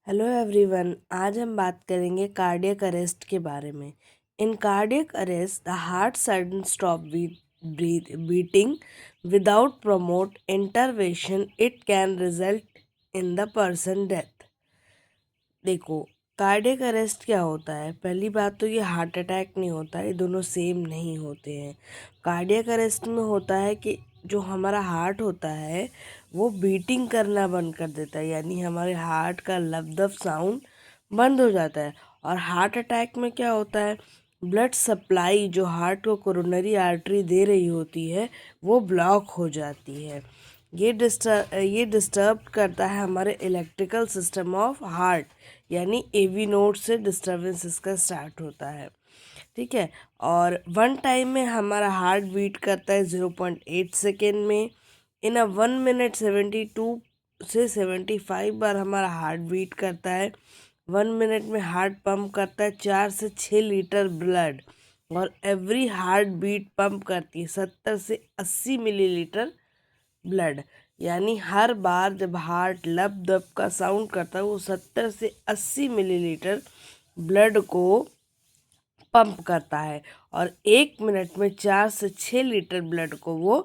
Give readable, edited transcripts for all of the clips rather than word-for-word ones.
Hello everyone, आज हम बात करेंगे कार्डियक अरेस्ट के बारे में। इन cardiac arrest the heart sudden stop beating without promote intervention it can result in the person death. देखो, कार्डियक अरेस्ट क्या होता है। पहली बात तो ये हार्ट अटैक नहीं होता, ये दोनों सेम नहीं होते हैं। कार्डियक अरेस्ट में होता है कि जो हमारा हार्ट होता है वो बीटिंग करना बंद कर देता है, यानी हमारे हार्ट का लबदब साउंड बंद हो जाता है। और हार्ट अटैक में क्या होता है, ब्लड सप्लाई जो हार्ट को कोरोनरी आर्टरी दे रही होती है वो ब्लॉक हो जाती है। ये डिस्टर्ब करता है हमारे इलेक्ट्रिकल सिस्टम ऑफ हार्ट, यानी एवी नोड से डिस्टर्बेंस इसका स्टार्ट होता है। ठीक है। और वन टाइम में हमारा हार्ट बीट करता है 0.8 सेकेंड में। इन अ 1 मिनट 72 से 75 बार हमारा हार्ट बीट करता है। 1 मिनट में हार्ट पंप करता है 4 से 6 लीटर ब्लड, और एवरी हार्ट बीट पंप करती है 70 से 80 मिलीलीटर ब्लड। यानी हर बार जब हार्ट लब दब का साउंड करता है वो 70 से 80 मिलीलीटर ब्लड को पंप करता है, और 1 मिनट में 4 से 6 लीटर ब्लड को वो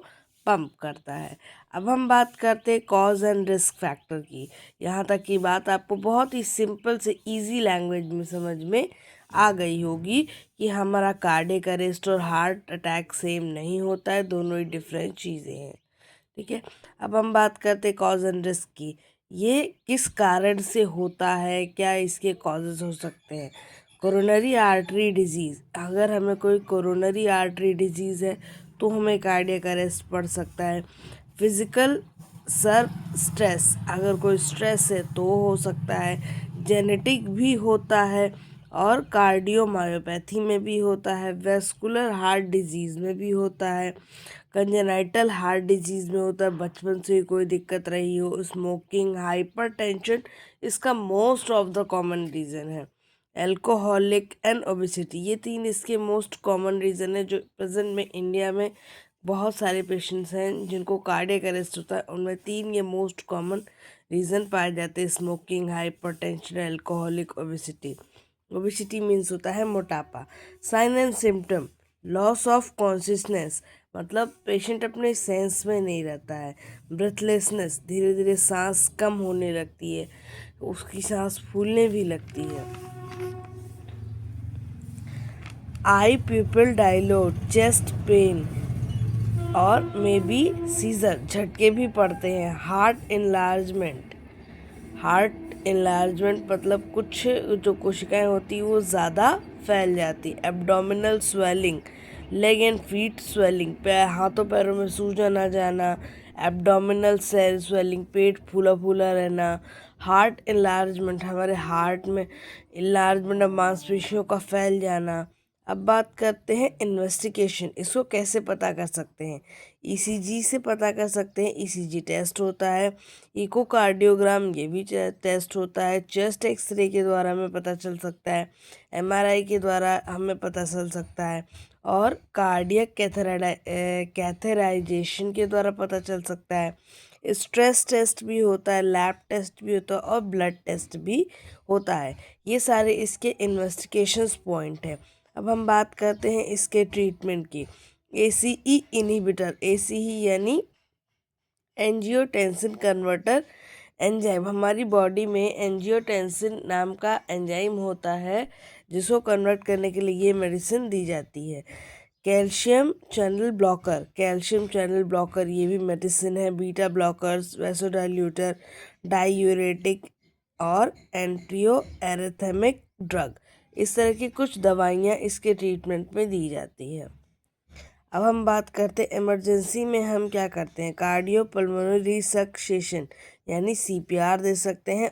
पंप करता है। अब हम बात करते हैं कॉज एंड रिस्क फैक्टर की। यहाँ तक की बात आपको बहुत ही सिंपल से इजी लैंग्वेज में समझ में आ गई होगी कि हमारा कार्डियक अरेस्ट और हार्ट अटैक सेम नहीं होता है, दोनों ही डिफरेंट चीज़ें हैं। ठीक है। अब हम बात करते हैं कॉज एंड रिस्क की। ये किस कारण से होता है, क्या इसके कॉजेज हो सकते हैं। कोरोनरी आर्टरी डिजीज़, अगर हमें कोई कोरोनरी आर्टरी डिजीज़ है तो हमें कार्डियक अरेस्ट पड़ सकता है। फिज़िकल सर स्ट्रेस, अगर कोई स्ट्रेस है तो हो सकता है। जेनेटिक भी होता है, और कार्डियोमायोपैथी में भी होता है। वेस्कुलर हार्ट डिजीज़ में भी होता है। कंजेनाइटल हार्ट डिजीज़ में होता है, बचपन से कोई दिक्कत रही हो। स्मोकिंग, हाइपरटेंशन इसका most of the common reason है। एल्कोहलिक एंड ओबेसिटी, ये 3 इसके मोस्ट कॉमन रीज़न है जो प्रेजेंट में इंडिया में बहुत सारे पेशेंट्स हैं जिनको कार्डियक अरेस्ट होता है। उनमें 3 ये मोस्ट कॉमन रीज़न पाए जाते हैं: smoking, hypertension, alcoholic, obesity. Obesity means होता है मोटापा। Sign and symptom: loss of consciousness, मतलब पेशेंट अपने सेंस में नहीं रहता है। ब्रेथलेसनेस, धीरे धीरे सांस कम होने लगती है, उसकी सांस फूलने भी लगती है। आई प्यूपिल डायलोट, चेस्ट पेन और मे बी सीजर, झटके भी पड़ते हैं। हार्ट इनलार्जमेंट, हार्ट इनलार्जमेंट मतलब कुछ जो कोशिकाएं होती हैं वो ज़्यादा फैल जाती। Abdominal swelling, leg and feet swelling, हाथों पैरों में सूजन आ जाना। एब्डोमिनल सेल स्वेलिंग, पेट फूला फूला रहना। हार्ट इनलार्जमेंट, हमारे हार्ट में इनलार्जमेंट ऑफ मांसपेशियों का फैल जाना। अब बात करते हैं इन्वेस्टिगेशन, इसको कैसे पता कर सकते हैं। ईसीजी से पता कर सकते हैं, ईसीजी टेस्ट होता है। इकोकार्डियोग्राम, ये भी टेस्ट होता है। चेस्ट एक्सरे के द्वारा हमें पता चल सकता है। एमआरआई के द्वारा हमें पता चल सकता है, और कार्डियक कैथेराइजेशन के द्वारा पता चल सकता है। स्ट्रेस टेस्ट भी होता है, लैब टेस्ट भी होता है, और ब्लड टेस्ट भी होता है। ये सारे इसके इन्वेस्टिगेशंस पॉइंट है। अब हम बात करते हैं इसके ट्रीटमेंट की। एसीई इनहिबिटर, एसीई यानी एंजियोटेंसिन कन्वर्टर एंजाइम, हमारी बॉडी में एंजियोटेंसिन नाम का एंजाइम होता है जिसको कन्वर्ट करने के लिए ये मेडिसिन दी जाती है। Calcium channel blocker, calcium channel blocker ये भी मेडिसिन है। बीटा ब्लॉकर्स, वैसोडाइल्यूटर, डायूरेटिक और एंटियो एरिथमिक ड्रग, इस तरह की कुछ दवाइयाँ इसके ट्रीटमेंट में दी जाती है। अब हम बात करते हैं इमरजेंसी में हम क्या करते हैं। कार्डियो पल्मोनरी रिसक्सेशन यानी सीपीआर दे सकते हैं,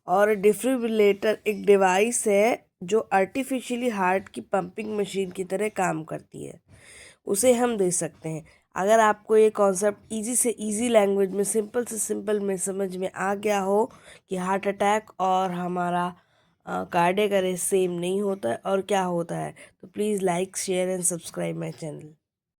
और डिफिब्रिलेटर एक डिवाइस है जो आर्टिफिशियली हार्ट की पंपिंग मशीन की तरह काम करती है, उसे हम दे सकते हैं। अगर आपको ये कॉन्सेप्ट इजी से इजी लैंग्वेज में, सिंपल से सिंपल में समझ में आ गया हो कि हार्ट अटैक और हमारा कार्डियक अरेस्ट सेम नहीं होता है और क्या होता है, तो please like, share and subscribe my channel.